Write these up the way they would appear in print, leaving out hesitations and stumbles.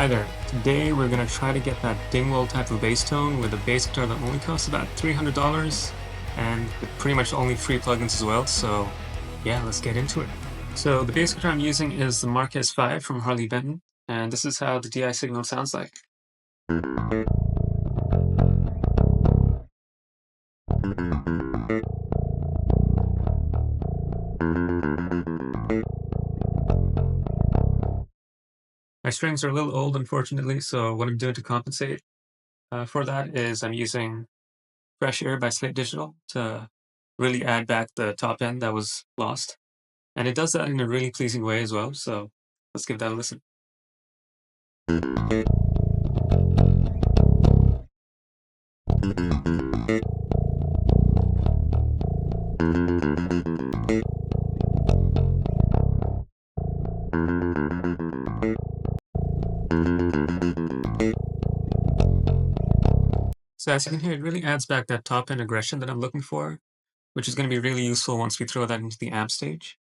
Hi there. Today we're going to try to get that Dingwall type of bass tone with a bass guitar that only costs about $300 and with pretty much only free plugins as well, so yeah, let's get into it. So the bass guitar I'm using is the Marquess 5 from Harley Benton, and this is how the DI signal sounds like. My strings are a little old, unfortunately, so what I'm doing to compensate for that is I'm using Fresh Air by Slate Digital to really add back the top end that was lost. And it does that in a really pleasing way as well, so let's give that a listen. So as you can hear, it really adds back that top end aggression that I'm looking for, which is going to be really useful once we throw that into the amp stage.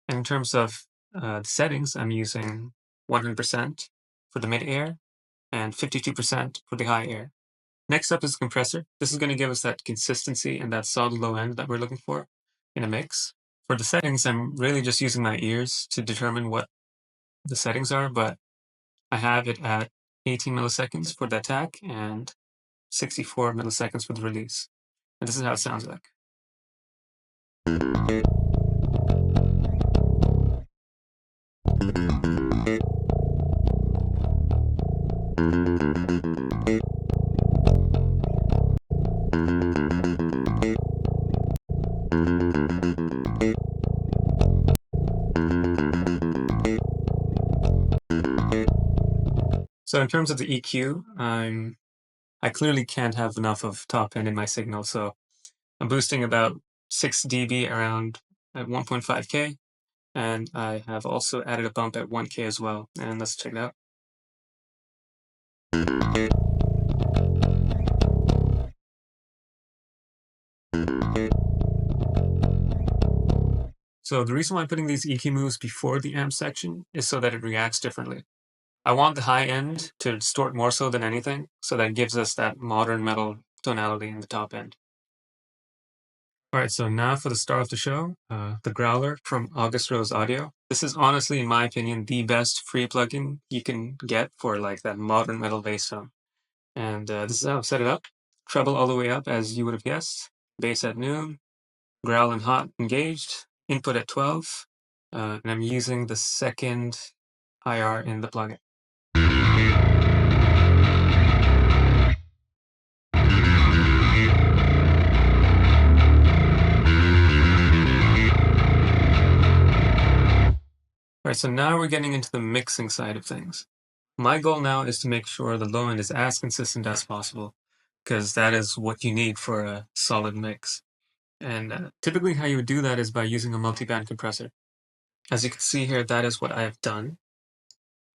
And in terms of the settings, I'm using 100% for the mid air and 52% for the high air. Next up is the compressor. This is going to give us that consistency and that solid low end that we're looking for in a mix. For the settings, I'm really just using my ears to determine what the settings are, but I have it at 18 milliseconds for the attack and 64 milliseconds for the release. And this is how it sounds like. So in terms of the EQ, I clearly can't have enough of top end in my signal, so I'm boosting about 6 dB around at 1.5K, and I have also added a bump at 1K as well, and let's check it out. So the reason why I'm putting these EQ moves before the amp section is so that it reacts differently. I want the high end to distort more so than anything, so that gives us that modern metal tonality in the top end. All right, so now for the star of the show, the Growler from AugustRose Audio. This is honestly, in my opinion, the best free plugin you can get for like that modern metal bass tone. And this is how I've set it up. Treble all the way up, as you would have guessed. Bass at noon, growl and hot engaged, input at 12, and I'm using the second IR in the plugin. All right, so now we're getting into the mixing side of things. My goal now is to make sure the low end is as consistent as possible, because that is what you need for a solid mix. And typically how you would do that is by using a multiband compressor. As you can see here, that is what I have done.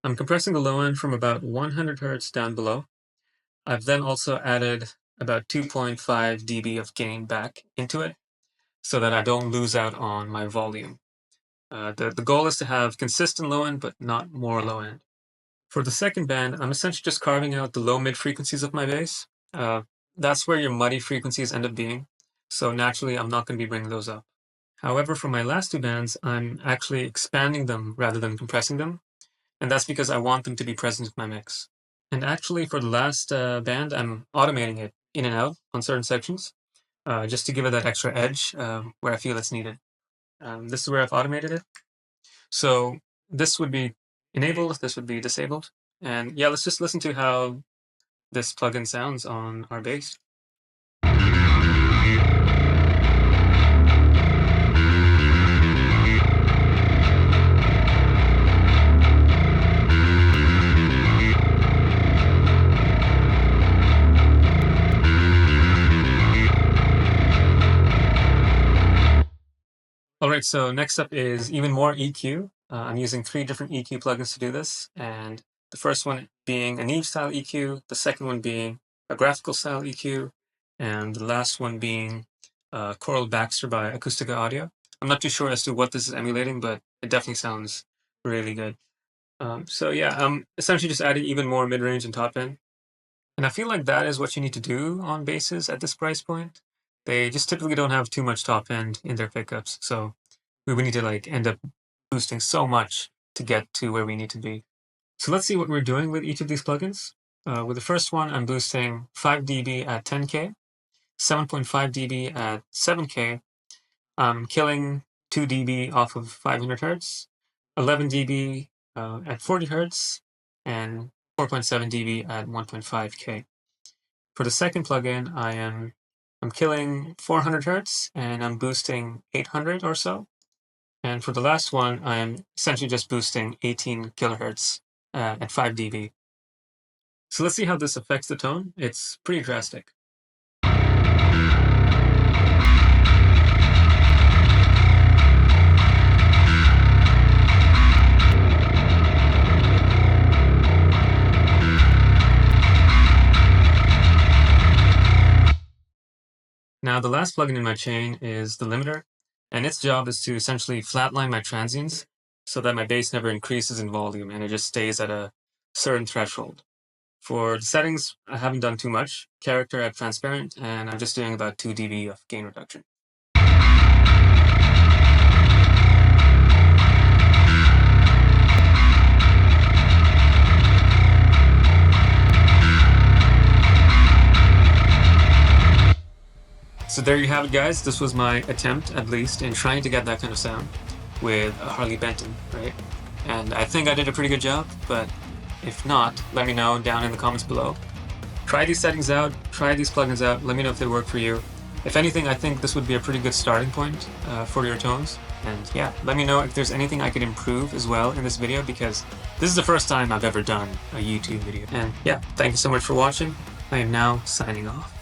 I'm compressing the low end from about 100 Hertz down below. I've then also added about 2.5 dB of gain back into it so that I don't lose out on my volume. The goal is to have consistent low end, but not more low end. For the second band, I'm essentially just carving out the low-mid frequencies of my bass. That's where your muddy frequencies end up being. So naturally, I'm not going to be bringing those up. However, for my last two bands, I'm actually expanding them rather than compressing them. And that's because I want them to be present in my mix. And actually, for the last band, I'm automating it in and out on certain sections, just to give it that extra edge where I feel it's needed. This is where I've automated it. So this would be enabled, this would be disabled. And yeah, let's just listen to how this plugin sounds on our bass. All right, so next up is even more EQ. I'm using 3 different EQ plugins to do this, and the first one being a Neve style EQ, the second one being a graphical style EQ, and the last one being CORALBAXTER by Acustica Audio. I'm not too sure as to what this is emulating, but it definitely sounds really good. So yeah, essentially just adding even more mid-range and top end. And I feel like that is what you need to do on basses at this price point. They just typically don't have too much top end in their pickups, so we would need to like end up boosting so much to get to where we need to be. So let's see what we're doing with each of these plugins. With the first one, I'm boosting 5 dB at 10K, 7.5 dB at 7K. I'm killing 2 dB off of 500 Hertz, 11 dB at 40 Hertz, and 4.7 dB at 1.5K. For the second plugin, I'm killing 400 Hertz and I'm boosting 800 or so. And for the last one, I'm essentially just boosting 18 kilohertz at 5 dB. So let's see how this affects the tone. It's pretty drastic. Now, the last plugin in my chain is the limiter, and its job is to essentially flatline my transients so that my bass never increases in volume and it just stays at a certain threshold. For the settings, I haven't done too much. Character at transparent, and I'm just doing about 2 dB of gain reduction. So there you have it, guys. This was my attempt, at least, in trying to get that kind of sound with a Harley Benton, right? And I think I did a pretty good job, but if not, let me know down in the comments below. Try these settings out, try these plugins out, let me know if they work for you. If anything, I think this would be a pretty good starting point for your tones. And yeah, let me know if there's anything I could improve as well in this video, because this is the first time I've ever done a YouTube video. And yeah, thank you so much for watching. I am now signing off.